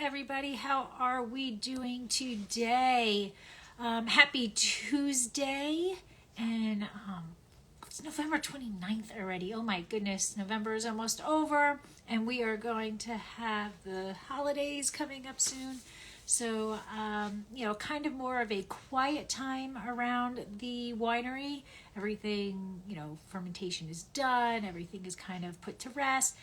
everybody. How are we doing today? Happy Tuesday. And it's November 29th already. Oh my goodness, November is almost over. And we are going to have the holidays coming up soon. So, kind of more of a quiet time around the winery. Everything, fermentation is done. Everything is kind of put to rest.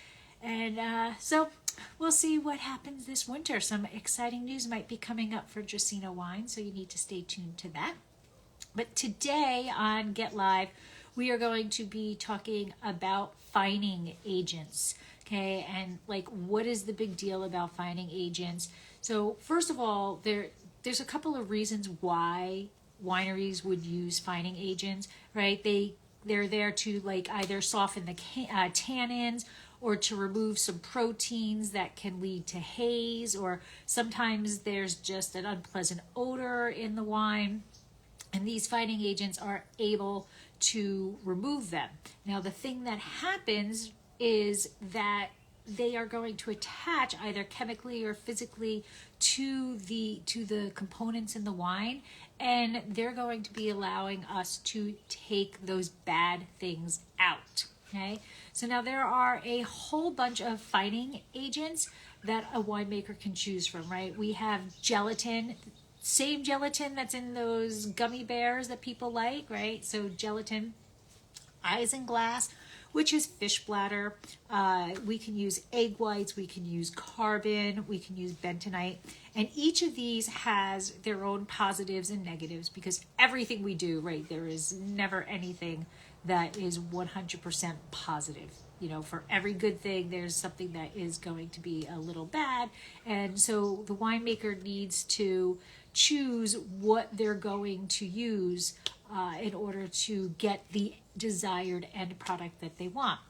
And so we'll see what happens this winter. Some exciting news might be coming up for Dracaena Wines, so you need to stay tuned to that. But today on Get Live, we are going to be talking about fining agents. Okay, and what is the big deal about fining agents? So first of all, there's a couple of reasons why wineries would use fining agents, right? They're there to either soften the tannins or to remove some proteins that can lead to haze, or sometimes there's just an unpleasant odor in the wine, and these fining agents are able to remove them. Now, the thing that happens is that they are going to attach either chemically or physically to the components in the wine, and they're going to be allowing us to take those bad things out. Okay, so now there are a whole bunch of fining agents that a winemaker can choose from, right? We have gelatin, same gelatin that's in those gummy bears that people like, right? So gelatin, isinglass, which is fish bladder. We can use egg whites, we can use carbon, we can use bentonite. And each of these has their own positives and negatives, because everything we do, right, there is never anything that is 100% positive. For every good thing, there's something that is going to be a little bad. And so the winemaker needs to choose what they're going to use in order to get the desired end product that they want.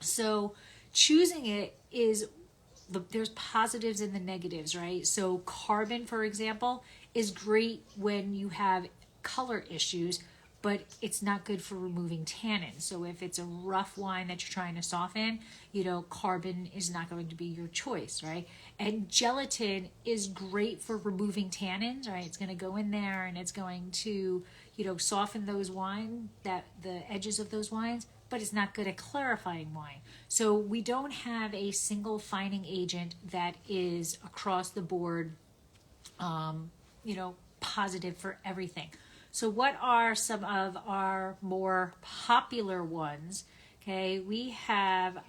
So choosing it there's positives and the negatives, right? So carbon, for example, is great when you have color issues, but it's not good for removing tannins. So if it's a rough wine that you're trying to soften, carbon is not going to be your choice, right? And gelatin is great for removing tannins, right? It's going to go in there and it's going to, soften those the edges of those wines, but it's not good at clarifying wine. So we don't have a single fining agent that is across the board, positive for everything. So what are some of our more popular ones? Okay, we have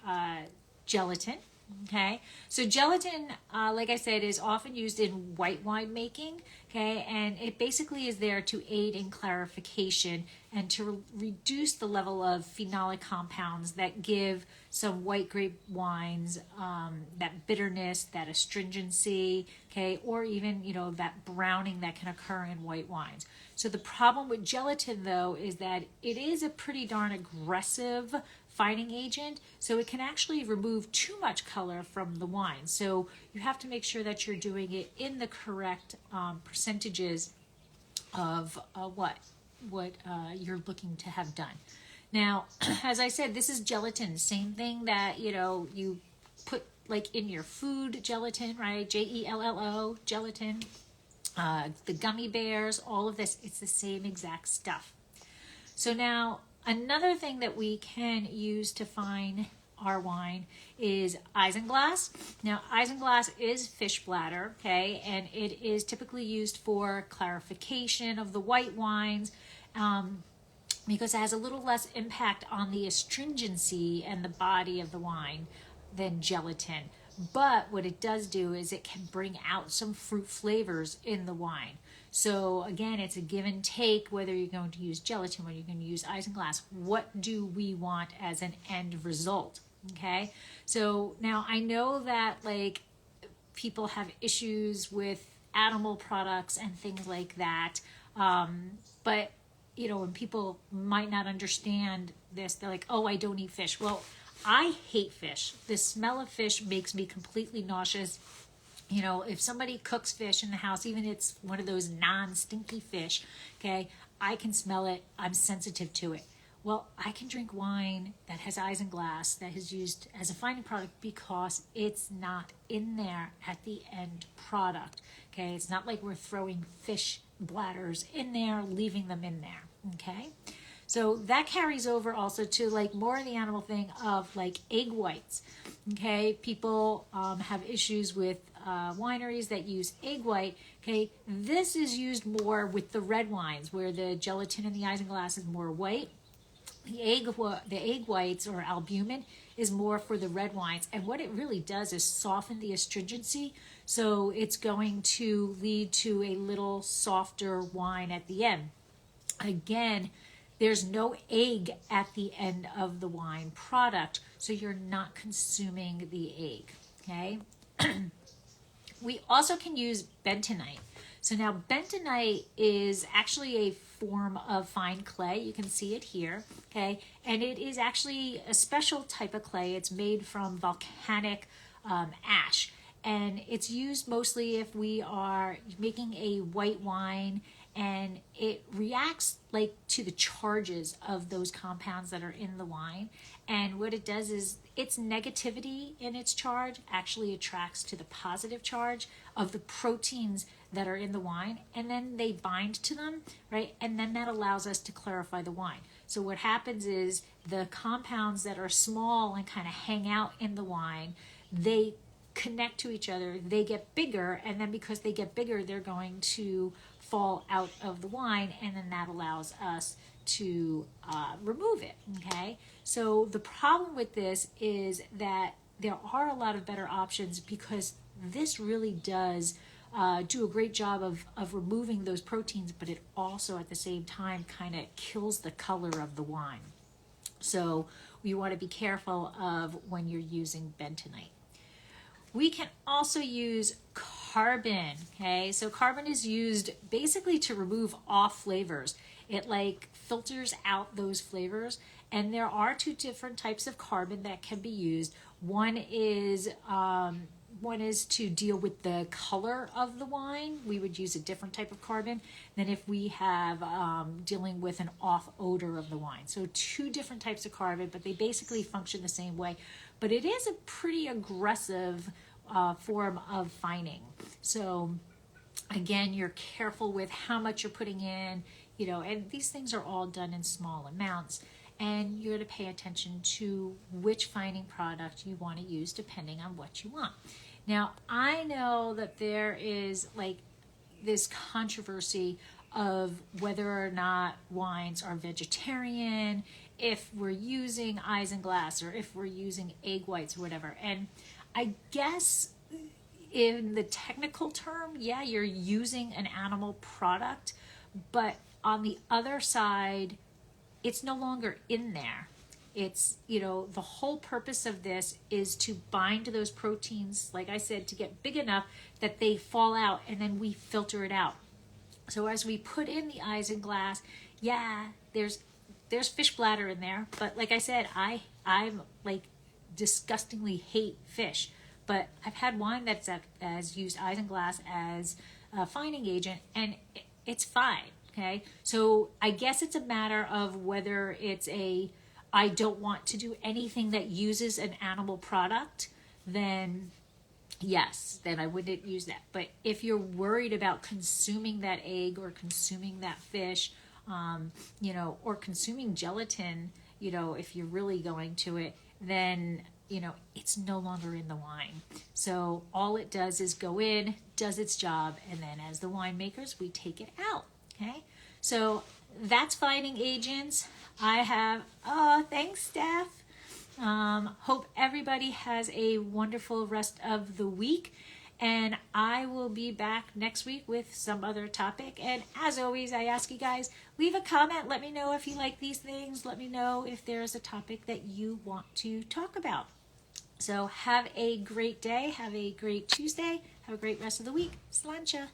gelatin. Okay, so gelatin, like I said, is often used in white wine making. Okay, and it basically is there to aid in clarification and to reduce the level of phenolic compounds that give some white grape wines that bitterness, that astringency, okay, or even that browning that can occur in white wines. So the problem with gelatin, though, is that it is a pretty darn aggressive fining agent, so it can actually remove too much color from the wine. So you have to make sure that you're doing it in the correct percentages of what you're looking to have done. Now, as I said, this is gelatin, same thing that you put in your food, gelatin, right? Jello, gelatin. The gummy bears, all of this, it's the same exact stuff. So now, another thing that we can use to fine our wine is isinglass. Now, isinglass is fish bladder, okay, and it is typically used for clarification of the white wines because it has a little less impact on the astringency and the body of the wine than gelatin. But what it does do is it can bring out some fruit flavors in the wine. So again, it's a give and take whether you're going to use gelatin, whether you're going to use isinglass. What do we want as an end result? Okay, so now I know that people have issues with animal products and things like that, but when people might not understand this, they're like, oh, I don't eat fish. Well, I hate fish. The smell of fish makes me completely nauseous. If somebody cooks fish in the house, even if it's one of those non-stinky fish, okay, I can smell it. I'm sensitive to it. Well, I can drink wine that has isinglass that is used as a fining product because it's not in there at the end product. Okay, it's not like we're throwing fish bladders in there, leaving them in there. Okay, so that carries over also to like more of the animal thing of like egg whites. Okay, people have issues with wineries that use egg white. Okay, this is used more with the red wines where the gelatin in the isinglass is more white. The egg whites or albumin is more for the red wines, and what it really does is soften the astringency, so it's going to lead to a little softer wine at the end. Again, there's no egg at the end of the wine product, so you're not consuming the egg. Okay. We also can use bentonite. So now bentonite is actually a form of fine clay. You can see it here, okay? And it is actually a special type of clay. It's made from volcanic ash. And it's used mostly if we are making a white wine and it reacts like to the charges of those compounds that are in the wine. And what it does is its negativity in its charge actually attracts to the positive charge of the proteins that are in the wine, and then they bind to them, right? And then that allows us to clarify the wine. So what happens is the compounds that are small and kind of hang out in the wine, they connect to each other, they get bigger, and then because they get bigger, they're going to fall out of the wine, and then that allows us to remove it, okay? So the problem with this is that there are a lot of better options because this really does do a great job of removing those proteins, but it also at the same time kind of kills the color of the wine. So we want to be careful of when you're using bentonite. We can also use carbon, okay? So carbon is used basically to remove off flavors. It like filters out those flavors, and there are two different types of carbon that can be used. One is to deal with the color of the wine. We would use a different type of carbon than if we have dealing with an off odor of the wine. So two different types of carbon, but they basically function the same way. But it is a pretty aggressive form of fining. So again, you're careful with how much you're putting in, you know, and these things are all done in small amounts. And you're to pay attention to which fining product you want to use depending on what you want. Now, I know that there is like this controversy of whether or not wines are vegetarian, if we're using isinglass or if we're using egg whites or whatever. And I guess in the technical term, yeah, you're using an animal product, but on the other side, it's no longer in there. It's, you know, the whole purpose of this is to bind to those proteins, like I said, to get big enough that they fall out and then we filter it out. So as we put in the isinglass, yeah, there's fish bladder in there, but like I said, I'm like disgustingly hate fish, but I've had wine that's has used isinglass as a fining agent and it's fine. Okay, so I guess it's a matter of whether it's I don't want to do anything that uses an animal product, then yes, then I wouldn't use that. But if you're worried about consuming that egg or consuming that fish, you know, or consuming gelatin, you know, if you're really going to it, then, you know, it's no longer in the wine. So all it does is go in, does its job, and then as the winemakers, we take it out. Okay, so that's fining agents. I have, thanks, Steph. Hope everybody has a wonderful rest of the week. And I will be back next week with some other topic. And as always, I ask you guys, leave a comment. Let me know if you like these things. Let me know if there's a topic that you want to talk about. So have a great day. Have a great Tuesday. Have a great rest of the week. Sláinte.